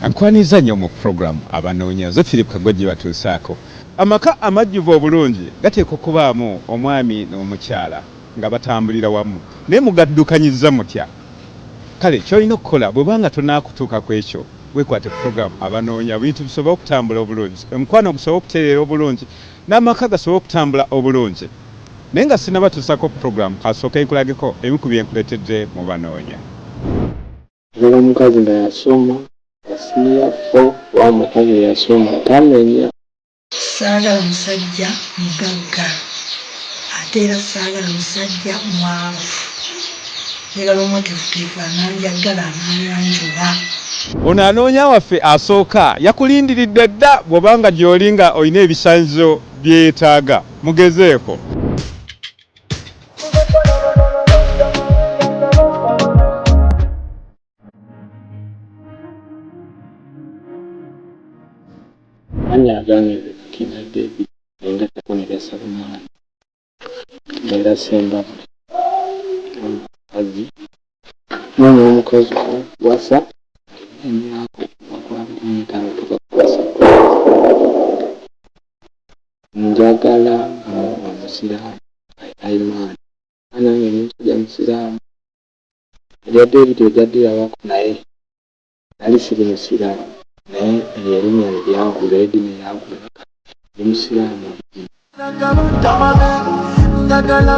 Ankwaniza nnyo mu program abanoonya zo Philip Kagwejje batuusaako. Amaka amajjuvu obulungi gateekwa okubaamu omwami n'omukyala nga batambulira wamu naye mugaddukanyizza mutya. Kale ky'olina okukola bw'obanga tonaakutuuka ku ekyo weekwate program abanoonya bintu bisobola okutambula obulungi, omukwano gusobola okutereera obulungi n'amaka gasobola okutambula obulungi. Naye nga sinnabatuusako program kasooke nkulageko ebimu ku bye nkuleetedde mu banoonya. Ngala omukazi nga yasoma yasinya 4 wa mukazi yasoma tamenya. Saagala musajja mugagga ate era saagala musajja mwavu. Njagala omweteefuteefu ananjagala ananyanjula. Ono anoonya waffe asooka yakulindiridde dda bw'obanga gy'oli nga olina ebisanyizo byetaaga mugezeeko. Anyagange kina David enda takonelesa lumwana era semba omukazi n'omukazi wasa emyaka okuva ku 25 njagala omusiraamu Aiman anange n'omusajja musiraamu erya David ejaddirabako naye nali siri musiraamu naye erinnya lyangula eddiini yangula ndi musiraamu. Njagala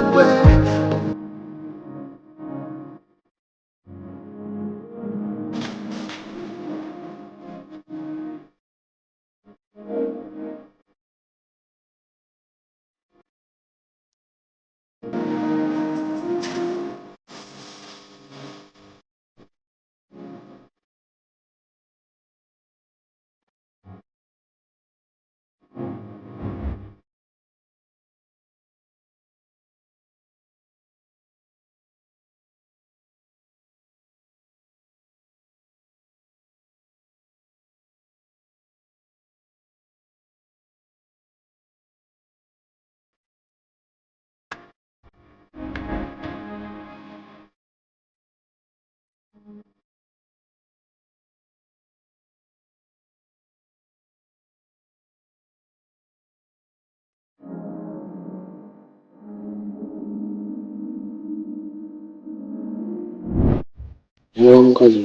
omukazi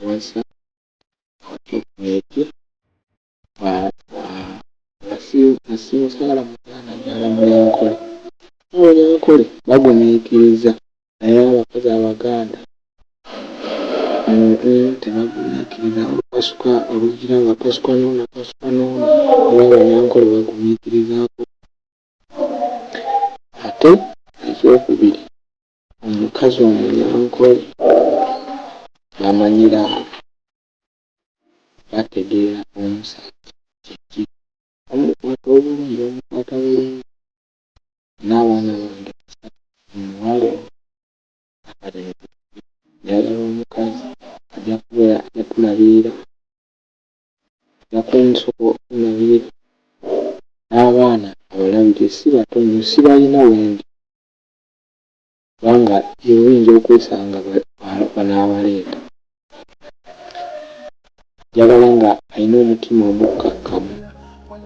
wasa okweki asimusagala muganda njagala munyankole munyankole bagumiikiriza naye abakazi abaganda tebagumiikiriza olupasuka olugira nga pasuka noona oba abanyankole bagumiikirizaako. Ate ekyokubiri omukazi omunyankole bamanyira bategeera omusajja kiki omukwata obulungi omukwata bulungi n'abaana bange omuwala njagala omukazi ajja kubeera yatulabirira ajja kunsoko okunabirira n'abaana abalabire si batono si balina wendi kubanga oyinza okwesanga banaabaleeta. Njagala nga alina omutima omukkakkamu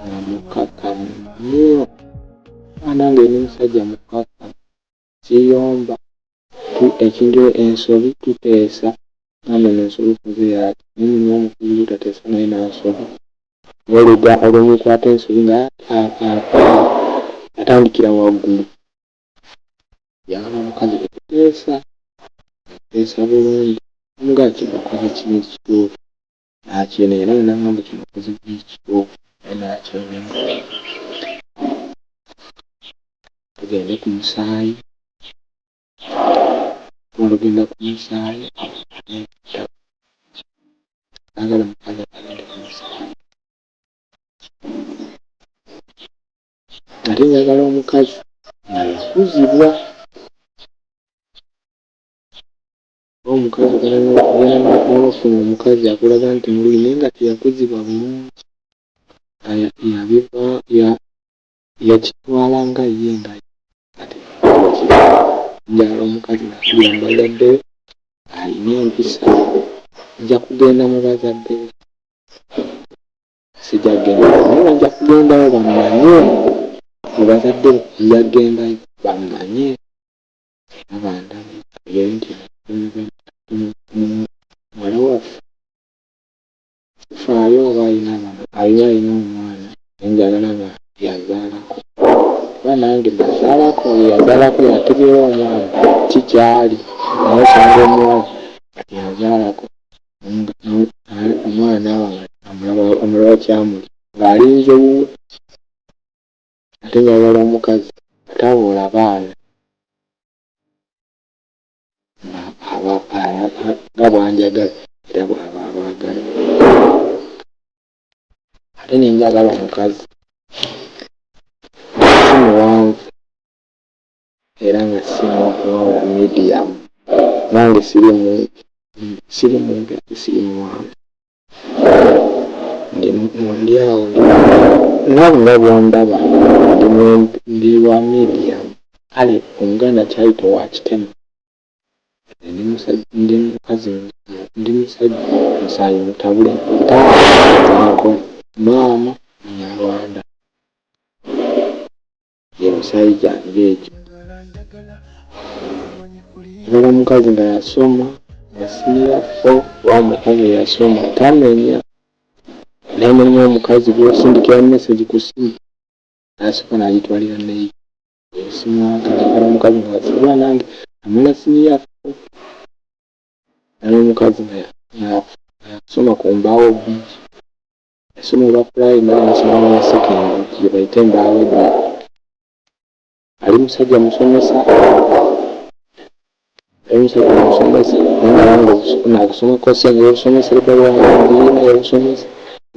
nga mukkakkamu nnyo nange ni musajja mukkakkamu kiyomba ekintu ensobi tuteesa namwe nensobi kuzeyaati n'omulimu omukulu tateesa naye nansobi olega olwomukwata ensobi nga atandikira waggulu. Njagala omukazi etuteesa bulungi nga kinokoze kibi kituufu nakyene era nangamba kinokoze kibi kituufu naye nakyonemu tugende ku musaayi olugenda ku musaayi agala mukazi agende ku musaayi ate njagala omukazi nga yakuzibwa omukazi n'ofuna omukazi akulaga nti mulungi naye nga teyakuzibwa bulungi yakitwala nga ye nga njagala omukazi nakubira mu bazadde be alina empisa ajja kugenda mu bazadde be kugenda naye nja kugendayo bamanye webazadde yagendayo bamanye abandabe agere nti muwala waffe faayo oba alina omwana enjagala nga yazaalako kuba nange nazaalako yazaalako yategeera omwana kikyali naye kyanga omuwala yazaalako omwana amulaba kyamuli ng'alinze wuwe ate njagala omukazi atabuula abaana nga bwanjagala era bw'aba abaagala ate nenjagala omukazi si muwanvu era nga simuwawula medium nange siri mumpi siri muwanvu ndi awo nawe nga bwondaba ndi wa medium kale omuganda kyayita owakitema ndi mukazi ndi musajja musaayi mutabule taata maama munyarwanda ye musaayi gyange egyo njagala omukazi nga yasoma yasinira fo wa omukazi yasoma tamenya nemenya omukazi gwosindikira message ku simu nasooka nagitwalira neyi esimwagala omukazi nga yasoma nange amala siniya fo n'omukazi nga yasoma ku mbaawo bbiri yasoma olwa primary nasoma olwa secondary gye bayita embaawo bbiri ali musajja musomesa naye nakusoma kosi nga obusomesa ebbalwandirina yobusomesa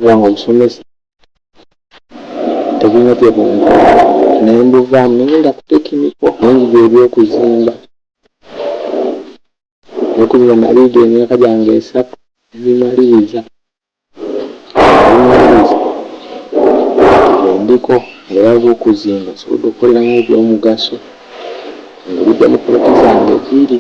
nga obusomesa tebulina byebunga nembuvaamu nengenda ku tekiniko nenjiga ebyokuzimba ekubira naliiga emyaka gyange 3 ebimaliriza ndiko era bwokuzimba nsobodde okukoleramu ebyomugaso nga bijja mu poloti zange ziri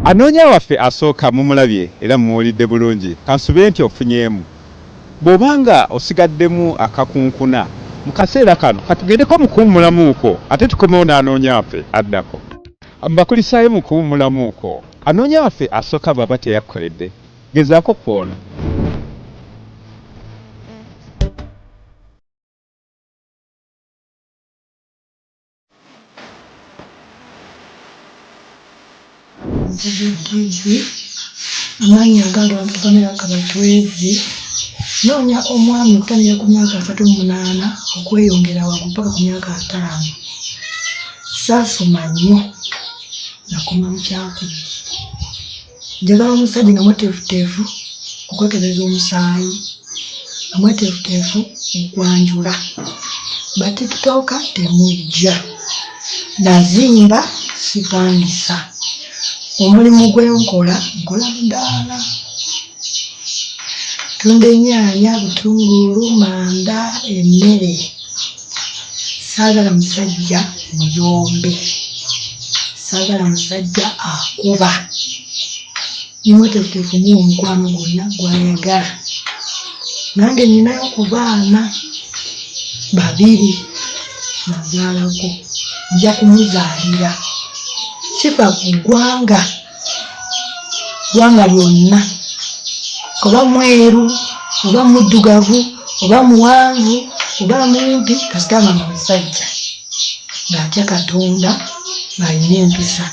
Anoonya waffe asooka mumulabye era mumuwulidde bulungi kansube nti ofunyemu bw'obanga osigaddemu akakunkuna mu kaseera kano katugendeko mu kuwummulamuuko ate tukomewo n'anoonya waffe addako mbakulisaayo mu kuwummulamuuko anoonya waffe asooka bw'aba teyakkoledde gezaako kwona Amannya aganga bamutukamira kabatwezi noonya omwami okutangira ku myaka 38 okweyongera waggulu paka ku myaka 5 saasoma nnyo nakoma mu kyakubiri njagala omusajja nga mweteefuteefu okwekebeza omusaayi nga mweteefuteefu okwanjula batikitooka temujja nazimba sipangisa omulimu gwenkola nkola mudaala tunda ennyaanya butungulu manda emmere saagala musajja muyombe saagala musajja akuba nimwetefutefu muwa omukwano gwonna gwayagala nange ninayo ku baana 2 nazaalako nja kumuzaalira sifa ku ggwanga lyonna oba mweru oba muddugavu oba muwanvu oba mumpi kasigama nga musajja ng'atya Katonda ng'alina empisa.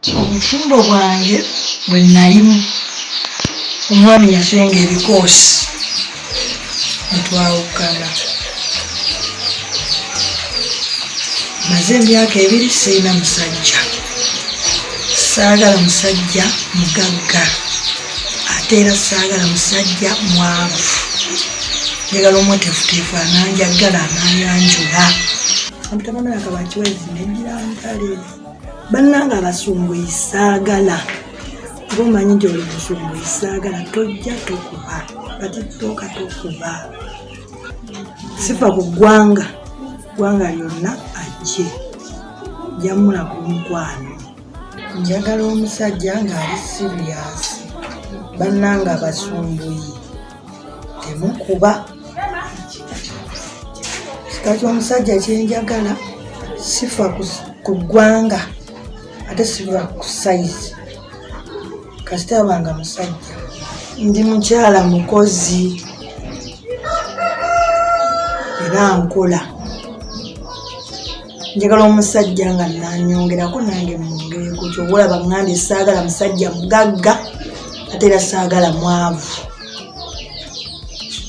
obufumbo bwange bwe nayimu omwami yasenga ebikoosi netwawukana. Maze emyaka 2 sirina musajja. Saagala musajja mugagga ate era saagala musajja mwavu. Njagala omweteefuteefu ananjagala anayanjula. Amutabana akabakiwezi nejjirantale bannanga abasumbuyi saagala. Oba omanyi nti oli musumbuyi saagala tojja tokuba batitooka tokuba. Sifa ku ggwanga lyonna ajje jamula ku mukwano. Njagala omusajja ng'ali siriyasi. Bannanga abasumbuyi temukuba. Kika ky'omusajja kyenjagala sifa ku ggwanga ate sifa ku sayizi. Kasita abanga musajja ndi mukyala mukozi era nkola. Njagala omusajja nga nanyongerako nange mungereko ky'olaba ngambye saagala musajja mugagga ate era saagala mwavu.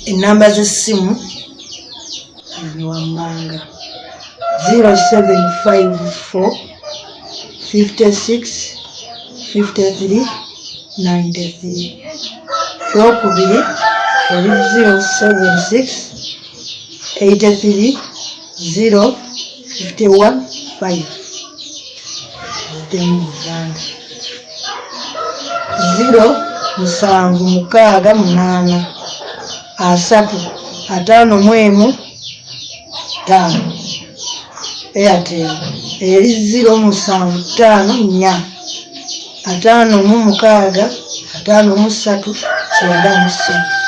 Ennamba z'essimu ziwammanga 0754 56 53 93. Kyokubiri oli 076 83 051 5. Zitemu Uganda 076 8 5 Airtel eri 075 4 5 6 5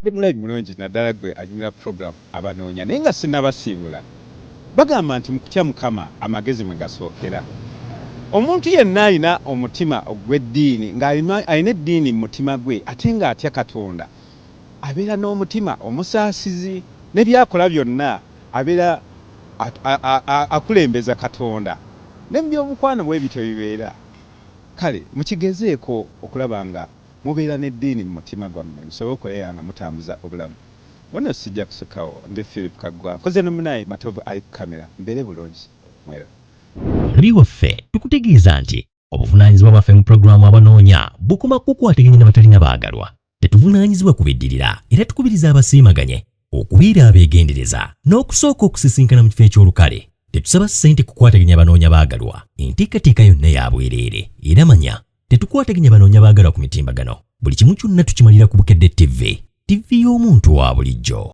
Ndi mulabi mulungi naddala gwe anyumira program abanoonya naye nga sinnabasiibula. Bagamba nti mu kutya Mukama amagezi mwe gasookera. Omuntu yenna alina omutima ogw'eddiini ng'alina eddiini mu mutima gwe ate ng'atya Katonda abeera n'omutima omusaasizi ne byakola byonna abeera akulembeza Katonda ne mu by'omukwano bwe bityo bibeera. Kale mukigezeeko okulaba nga mubeera n'eddiini mu mutima gwammwe musobola okukoleranga mutambuza obulamu. Wano sijja kusekawo ndi Philip Kaggwa nkoze n'omunaye Matovu ali ku kamera mbeere bulungi mwera. Mulabi waffe tukutegeeza nti obuvunaanyizibwa bwaffe mu pulogulaamu abanoonya bukoma kukwataganya n'abatalina baagalwa. Tetuvunaanyizibwa kubiddirira era tukubiriza abasiimaganye okubeera abeegendereza n'okusooka okusisinkana mu kifo eky'olukale. Tetusaba ssente kukwataganya banoonya baagalwa. Enteekateeka yonna ya bwereere era manya tetukwataganya banoonya baagalwa ku mitimbagano. Buli kimu kyonna tukimalira ku Bukedde TV y'omuntu wa bulijjo.